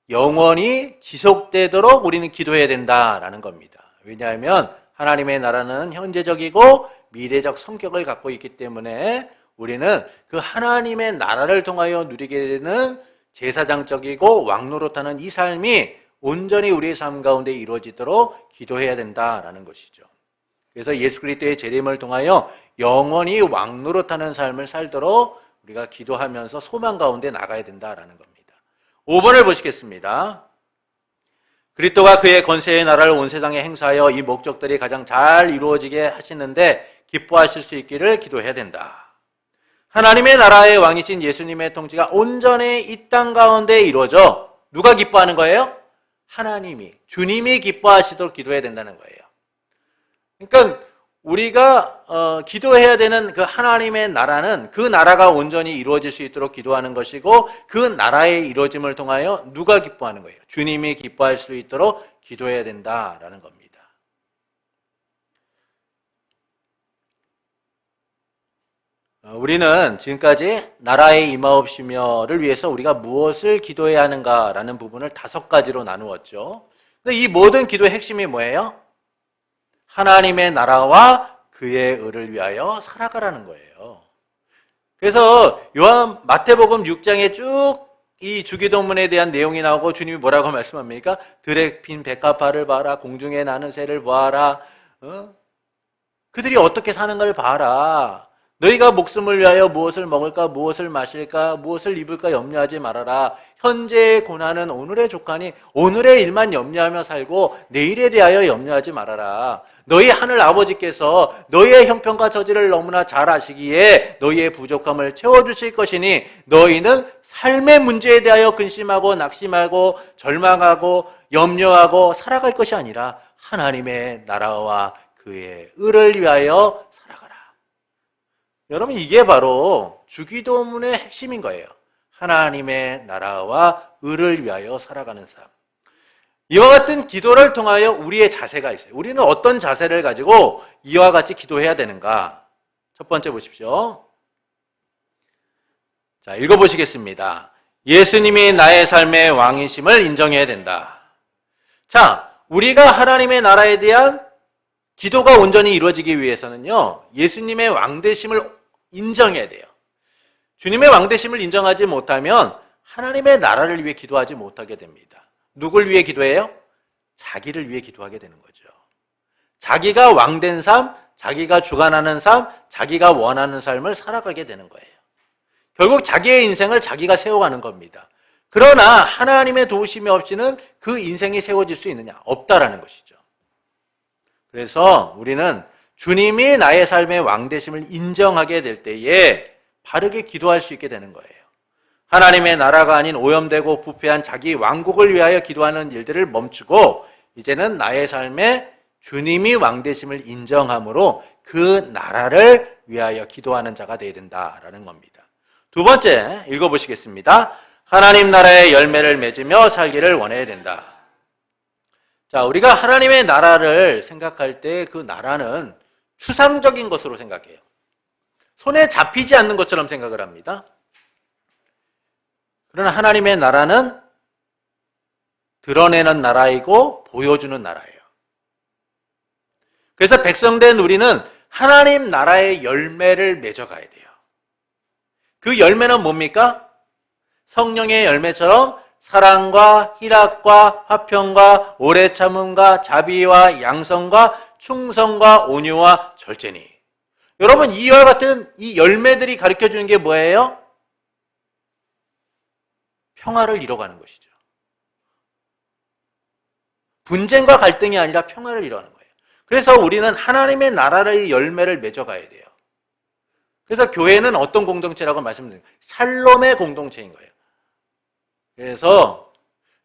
영원히 지속되도록 우리는 기도해야 된다라는 겁니다. 왜냐하면 하나님의 나라는 현재적이고 미래적 성격을 갖고 있기 때문에 우리는 그 하나님의 나라를 통하여 누리게 되는 제사장적이고 왕노릇하는 이 삶이 온전히 우리의 삶 가운데 이루어지도록 기도해야 된다라는 것이죠. 그래서 예수 그리스도의 재림을 통하여 영원히 왕노릇하는 삶을 살도록 우리가 기도하면서 소망 가운데 나가야 된다라는 겁니다. 5번을 보시겠습니다. 그리스도가 그의 권세의 나라를 온 세상에 행사하여 이 목적들이 가장 잘 이루어지게 하시는데 기뻐하실 수 있기를 기도해야 된다. 하나님의 나라의 왕이신 예수님의 통치가 온전히 이 땅 가운데 이루어져 누가 기뻐하는 거예요? 하나님이, 주님이 기뻐하시도록 기도해야 된다는 거예요. 그러니까 우리가 기도해야 되는 그 하나님의 나라는 그 나라가 온전히 이루어질 수 있도록 기도하는 것이고 그 나라의 이루어짐을 통하여 누가 기뻐하는 거예요? 주님이 기뻐할 수 있도록 기도해야 된다라는 겁니다. 우리는 지금까지 나라의 임하옵시며를 위해서 우리가 무엇을 기도해야 하는가라는 부분을 5가지로 나누었죠. 근데 이 모든 기도의 핵심이 뭐예요? 하나님의 나라와 그의 의를 위하여 살아가라는 거예요. 그래서 마태복음 6장에 쭉 이 주기도문에 대한 내용이 나오고 주님이 뭐라고 말씀합니까? 들에 핀 백합화를 봐라, 공중에 나는 새를 보아라, 그들이 어떻게 사는가를 봐라. 너희가 목숨을 위하여 무엇을 먹을까, 무엇을 마실까, 무엇을 입을까 염려하지 말아라. 현재의 고난은 오늘의 족하니 오늘의 일만 염려하며 살고 내일에 대하여 염려하지 말아라. 너희 하늘 아버지께서 너희의 형편과 처지를 너무나 잘 아시기에 너희의 부족함을 채워주실 것이니 너희는 삶의 문제에 대하여 근심하고 낙심하고 절망하고 염려하고 살아갈 것이 아니라 하나님의 나라와 그의 의를 위하여 살아가라. 여러분, 이게 바로 주기도문의 핵심인 거예요. 하나님의 나라와 의를 위하여 살아가는 삶. 이와 같은 기도를 통하여 우리의 자세가 있어요. 우리는 어떤 자세를 가지고 이와 같이 기도해야 되는가? 첫 번째 보십시오. 자, 읽어보시겠습니다. 예수님이 나의 삶의 왕이심을 인정해야 된다. 자, 우리가 하나님의 나라에 대한 기도가 온전히 이루어지기 위해서는요, 예수님의 왕되심을 인정해야 돼요. 주님의 왕되심을 인정하지 못하면 하나님의 나라를 위해 기도하지 못하게 됩니다. 누굴 위해 기도해요? 자기를 위해 기도하게 되는 거죠. 자기가 왕된 삶, 자기가 주관하는 삶, 자기가 원하는 삶을 살아가게 되는 거예요. 결국 자기의 인생을 자기가 세워가는 겁니다. 그러나 하나님의 도우심이 없이는 그 인생이 세워질 수 있느냐? 없다라는 것이죠. 그래서 우리는 주님이 나의 삶의 왕되심을 인정하게 될 때에 바르게 기도할 수 있게 되는 거예요. 하나님의 나라가 아닌 오염되고 부패한 자기 왕국을 위하여 기도하는 일들을 멈추고 이제는 나의 삶에 주님이 왕되심을 인정함으로 그 나라를 위하여 기도하는 자가 되어야 된다라는 겁니다. 두 번째 읽어보시겠습니다. 하나님 나라의 열매를 맺으며 살기를 원해야 된다. 자, 우리가 하나님의 나라를 생각할 때 그 나라는 추상적인 것으로 생각해요. 손에 잡히지 않는 것처럼 생각을 합니다. 그러나 하나님의 나라는 드러내는 나라이고 보여주는 나라예요. 그래서 백성된 우리는 하나님 나라의 열매를 맺어가야 돼요. 그 열매는 뭡니까? 성령의 열매처럼 사랑과 희락과 화평과 오래 참음과 자비와 양성과 충성과 온유와 절제니. 여러분, 이와 같은 이 열매들이 가르쳐주는 게 뭐예요? 평화를 이뤄가는 것이죠. 분쟁과 갈등이 아니라 평화를 이뤄가는 거예요. 그래서 우리는 하나님의 나라의 열매를 맺어가야 돼요. 그래서 교회는 어떤 공동체라고 말씀드립니다. 샬롬의 공동체인 거예요. 그래서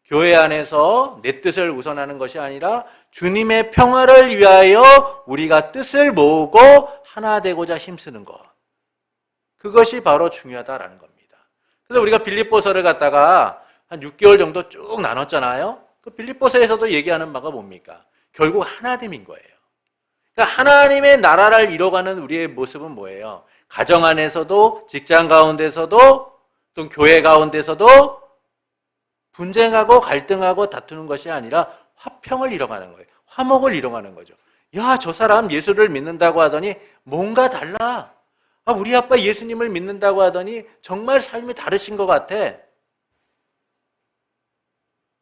교회 안에서 내 뜻을 우선하는 것이 아니라 주님의 평화를 위하여 우리가 뜻을 모으고 하나 되고자 힘쓰는 것. 그것이 바로 중요하다라는 겁니다. 그래서 우리가 빌립보서를 갖다가 한 6개월 정도 쭉 나눴잖아요. 그 빌립보서에서도 얘기하는 바가 뭡니까? 결국 하나됨인 거예요. 그러니까 하나님의 나라를 이뤄가는 우리의 모습은 뭐예요? 가정 안에서도, 직장 가운데서도, 또 교회 가운데서도 분쟁하고 갈등하고 다투는 것이 아니라 화평을 이뤄가는 거예요. 화목을 이뤄가는 거죠. 야, 저 사람 예수를 믿는다고 하더니 뭔가 달라. 아, 우리 아빠 예수님을 믿는다고 하더니 정말 삶이 다르신 것 같아.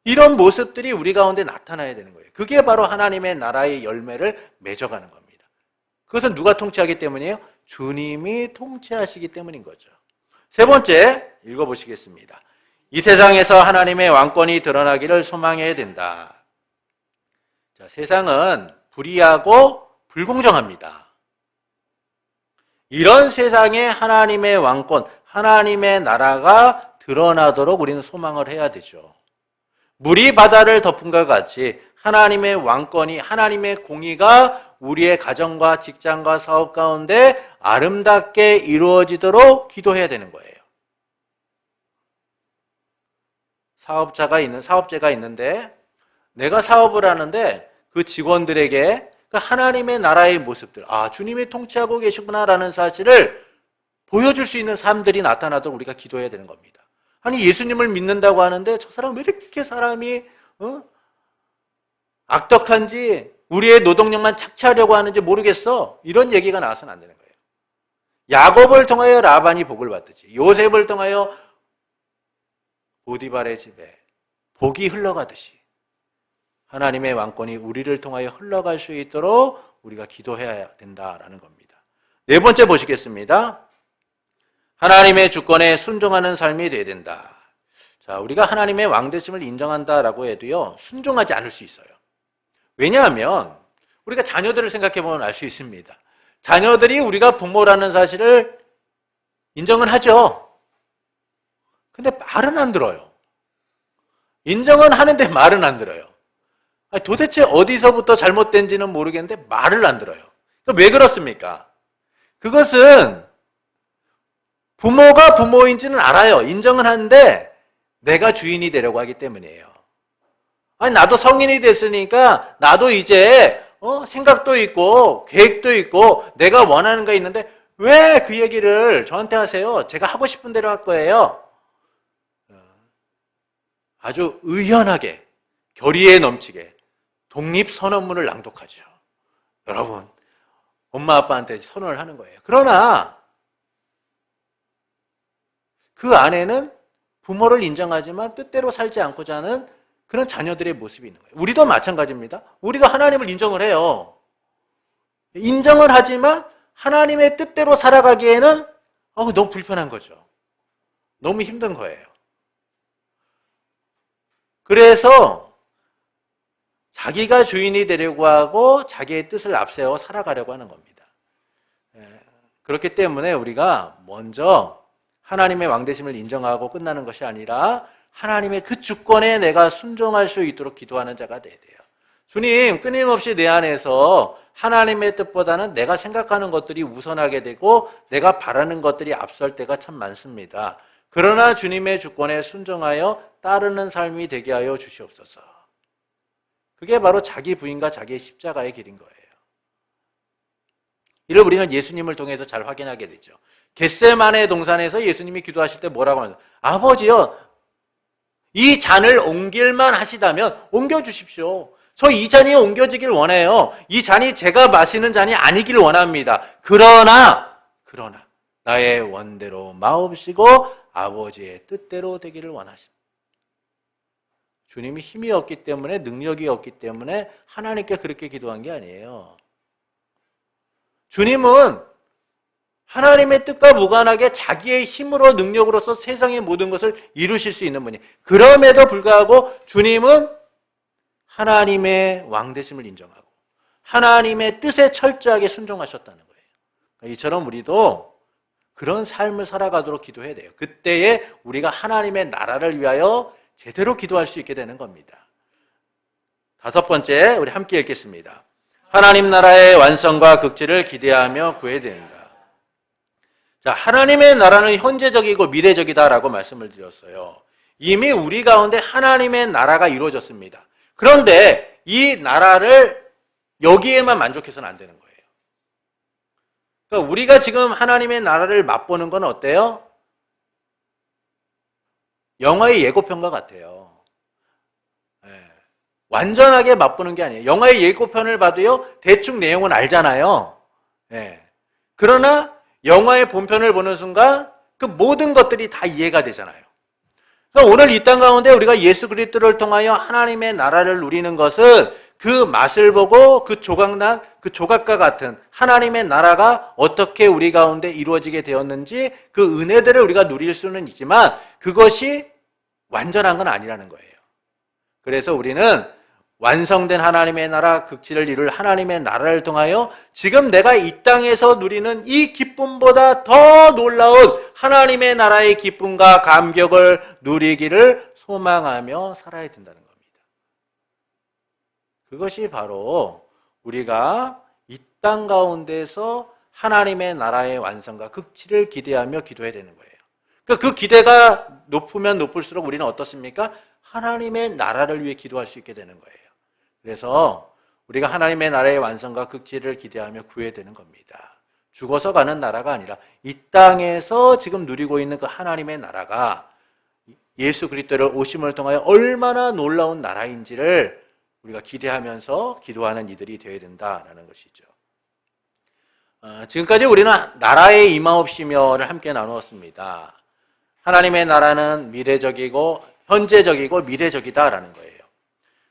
이런 모습들이 우리 가운데 나타나야 되는 거예요. 그게 바로 하나님의 나라의 열매를 맺어가는 겁니다. 그것은 누가 통치하기 때문이에요? 주님이 통치하시기 때문인 거죠. 세 번째 읽어보시겠습니다. 이 세상에서 하나님의 왕권이 드러나기를 소망해야 된다. 자, 세상은 불의하고 불공정합니다. 이런 세상에 하나님의 왕권, 하나님의 나라가 드러나도록 우리는 소망을 해야 되죠. 물이 바다를 덮은 것 같이 하나님의 왕권이, 하나님의 공의가 우리의 가정과 직장과 사업 가운데 아름답게 이루어지도록 기도해야 되는 거예요. 사업자가 있는데 내가 사업을 하는데 그 직원들에게 그 하나님의 나라의 모습들, 아, 주님이 통치하고 계시구나라는 사실을 보여줄 수 있는 삶들이 나타나도록 우리가 기도해야 되는 겁니다. 아니, 예수님을 믿는다고 하는데 저 사람 왜 이렇게 사람이 악덕한지, 우리의 노동력만 착취하려고 하는지 모르겠어. 이런 얘기가 나와서는 안 되는 거예요. 야곱을 통하여 라반이 복을 받듯이, 요셉을 통하여 보디발의 집에 복이 흘러가듯이 하나님의 왕권이 우리를 통하여 흘러갈 수 있도록 우리가 기도해야 된다라는 겁니다. 네 번째 보시겠습니다. 하나님의 주권에 순종하는 삶이 되어야 된다. 자, 우리가 하나님의 왕되심을 인정한다라고 해도요, 순종하지 않을 수 있어요. 왜냐하면 우리가 자녀들을 생각해 보면 알 수 있습니다. 자녀들이 우리가 부모라는 사실을 인정은 하죠. 근데 말은 안 들어요. 인정은 하는데 말은 안 들어요. 아니, 도대체 어디서부터 잘못된지는 모르겠는데 말을 안 들어요. 왜 그렇습니까? 그것은 부모가 부모인지는 알아요. 인정은 하는데 내가 주인이 되려고 하기 때문이에요. 아니, 나도 성인이 됐으니까 나도 이제 생각도 있고 계획도 있고 내가 원하는 거 있는데 왜 그 얘기를 저한테 하세요? 제가 하고 싶은 대로 할 거예요. 아주 의연하게, 결의에 넘치게 독립선언문을 낭독하죠. 여러분, 엄마 아빠한테 선언을 하는 거예요. 그러나 그 안에는 부모를 인정하지만 뜻대로 살지 않고자 하는 그런 자녀들의 모습이 있는 거예요. 우리도 마찬가지입니다. 우리도 하나님을 인정을 해요. 인정을 하지만 하나님의 뜻대로 살아가기에는 너무 불편한 거죠. 너무 힘든 거예요. 그래서 자기가 주인이 되려고 하고 자기의 뜻을 앞세워 살아가려고 하는 겁니다. 그렇기 때문에 우리가 먼저 하나님의 왕되심을 인정하고 끝나는 것이 아니라 하나님의 그 주권에 내가 순종할 수 있도록 기도하는 자가 돼야 돼요. 주님, 끊임없이 내 안에서 하나님의 뜻보다는 내가 생각하는 것들이 우선하게 되고 내가 바라는 것들이 앞설 때가 참 많습니다. 그러나 주님의 주권에 순종하여 따르는 삶이 되게 하여 주시옵소서. 그게 바로 자기 부인과 자기의 십자가의 길인 거예요. 이를 우리는 예수님을 통해서 잘 확인하게 되죠. 겟세마네 동산에서 예수님이 기도하실 때 뭐라고 하죠? 아버지요, 이 잔을 옮길만 하시다면 옮겨주십시오. 저 이 잔이 옮겨지길 원해요. 이 잔이 제가 마시는 잔이 아니길 원합니다. 그러나 나의 원대로 마옵시고 아버지의 뜻대로 되기를 원하십니다. 주님이 힘이 없기 때문에, 능력이 없기 때문에 하나님께 그렇게 기도한 게 아니에요. 주님은 하나님의 뜻과 무관하게 자기의 힘으로, 능력으로서 세상의 모든 것을 이루실 수 있는 분이에요. 그럼에도 불구하고 주님은 하나님의 왕되심을 인정하고 하나님의 뜻에 철저하게 순종하셨다는 거예요. 그러니까 이처럼 우리도 그런 삶을 살아가도록 기도해야 돼요. 그때에 우리가 하나님의 나라를 위하여 제대로 기도할 수 있게 되는 겁니다. 5번째, 우리 함께 읽겠습니다. 하나님 나라의 완성과 극지를 기대하며 구해야 됩니다. 자, 하나님의 나라는 현재적이고 미래적이다라고 말씀을 드렸어요. 이미 우리 가운데 하나님의 나라가 이루어졌습니다. 그런데 이 나라를 여기에만 만족해서는 안 되는 거예요. 그러니까 우리가 지금 하나님의 나라를 맛보는 건 어때요? 영화의 예고편과 같아요. 완전하게 맛보는 게 아니에요. 영화의 예고편을 봐도요, 대충 내용은 알잖아요. 그러나 영화의 본편을 보는 순간 그 모든 것들이 다 이해가 되잖아요. 그러니까 오늘 이 땅 가운데 우리가 예수 그리스도를 통하여 하나님의 나라를 누리는 것은 그 맛을 보고 그 조각과 같은 하나님의 나라가 어떻게 우리 가운데 이루어지게 되었는지 그 은혜들을 우리가 누릴 수는 있지만 그것이 완전한 건 아니라는 거예요. 그래서 우리는 완성된 하나님의 나라, 극지를 이룰 하나님의 나라를 통하여 지금 내가 이 땅에서 누리는 이 기쁨보다 더 놀라운 하나님의 나라의 기쁨과 감격을 누리기를 소망하며 살아야 된다는 겁니다. 그것이 바로 우리가 이 땅 가운데서 하나님의 나라의 완성과 극지를 기대하며 기도해야 되는 거예요. 그 기대가 높으면 높을수록 우리는 어떻습니까? 하나님의 나라를 위해 기도할 수 있게 되는 거예요. 그래서 우리가 하나님의 나라의 완성과 극지를 기대하며 구해야 되는 겁니다. 죽어서 가는 나라가 아니라 이 땅에서 지금 누리고 있는 그 하나님의 나라가 예수 그리스도를 오심을 통하여 얼마나 놀라운 나라인지를 우리가 기대하면서 기도하는 이들이 되어야 된다라는 것이죠. 지금까지 우리는 나라의 임하옵시며를 함께 나누었습니다. 하나님의 나라는 미래적이고 현재적이고 미래적이다라는 거예요.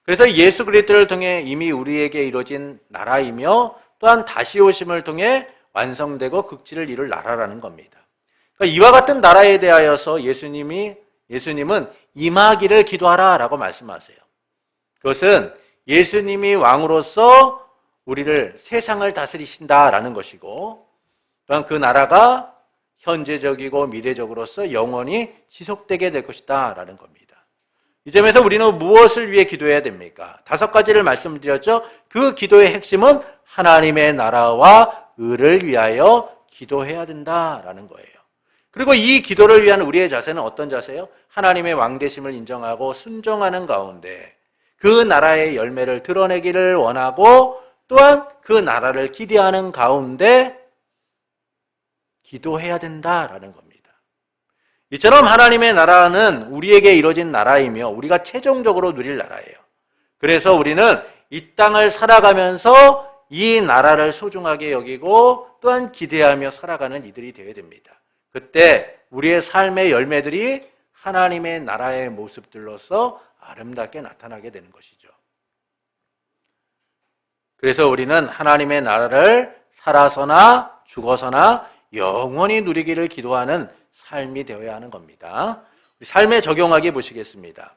그래서 예수 그리스도를 통해 이미 우리에게 이루어진 나라이며 또한 다시 오심을 통해 완성되고 극지를 이룰 나라라는 겁니다. 그러니까 이와 같은 나라에 대하여서 예수님은 임하기를 기도하라라고 말씀하세요. 그것은 예수님이 왕으로서 우리를 세상을 다스리신다라는 것이고 또한 그 나라가 현재적이고 미래적으로서 영원히 지속되게 될 것이다라는 겁니다. 이 점에서 우리는 무엇을 위해 기도해야 됩니까? 5가지를 말씀드렸죠. 그 기도의 핵심은 하나님의 나라와 의를 위하여 기도해야 된다라는 거예요. 그리고 이 기도를 위한 우리의 자세는 어떤 자세예요? 하나님의 왕되심을 인정하고 순종하는 가운데 그 나라의 열매를 드러내기를 원하고 또한 그 나라를 기대하는 가운데 기도해야 된다라는 겁니다. 이처럼 하나님의 나라는 우리에게 이루어진 나라이며 우리가 최종적으로 누릴 나라예요. 그래서 우리는 이 땅을 살아가면서 이 나라를 소중하게 여기고 또한 기대하며 살아가는 이들이 되어야 됩니다. 그때 우리의 삶의 열매들이 하나님의 나라의 모습들로서 아름답게 나타나게 되는 것이죠. 그래서 우리는 하나님의 나라를 살아서나 죽어서나 영원히 누리기를 기도하는 삶이 되어야 하는 겁니다. 삶에 적용하기 보시겠습니다.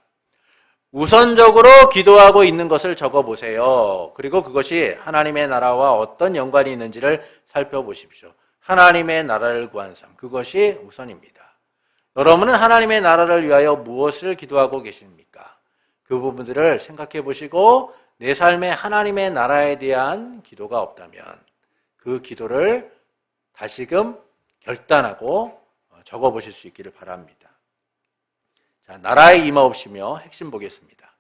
우선적으로 기도하고 있는 것을 적어보세요. 그리고 그것이 하나님의 나라와 어떤 연관이 있는지를 살펴보십시오. 하나님의 나라를 구한 삶, 그것이 우선입니다. 여러분은 하나님의 나라를 위하여 무엇을 기도하고 계십니까? 그 부분들을 생각해 보시고 내 삶에 하나님의 나라에 대한 기도가 없다면 그 기도를 다시금 결단하고 적어보실 수 있기를 바랍니다. 자, 나라에 임하옵시며 핵심 보겠습니다.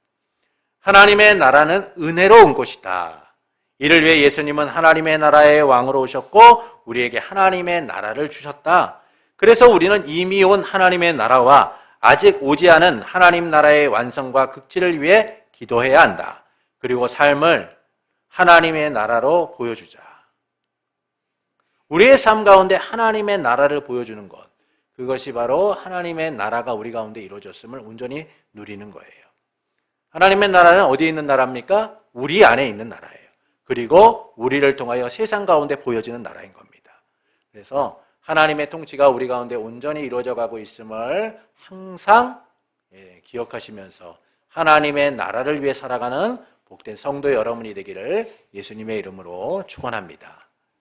하나님의 나라는 은혜로운 곳이다. 이를 위해 예수님은 하나님의 나라의 왕으로 오셨고 우리에게 하나님의 나라를 주셨다. 그래서 우리는 이미 온 하나님의 나라와 아직 오지 않은 하나님 나라의 완성과 극치를 위해 기도해야 한다. 그리고 삶을 하나님의 나라로 보여주자. 우리의 삶 가운데 하나님의 나라를 보여주는 것, 그것이 바로 하나님의 나라가 우리 가운데 이루어졌음을 온전히 누리는 거예요. 하나님의 나라는 어디에 있는 나라입니까? 우리 안에 있는 나라예요. 그리고 우리를 통하여 세상 가운데 보여지는 나라인 겁니다. 그래서 하나님의 통치가 우리 가운데 온전히 이루어져 가고 있음을 항상 기억하시면서 하나님의 나라를 위해 살아가는 복된 성도 여러분이 되기를 예수님의 이름으로 축원합니다.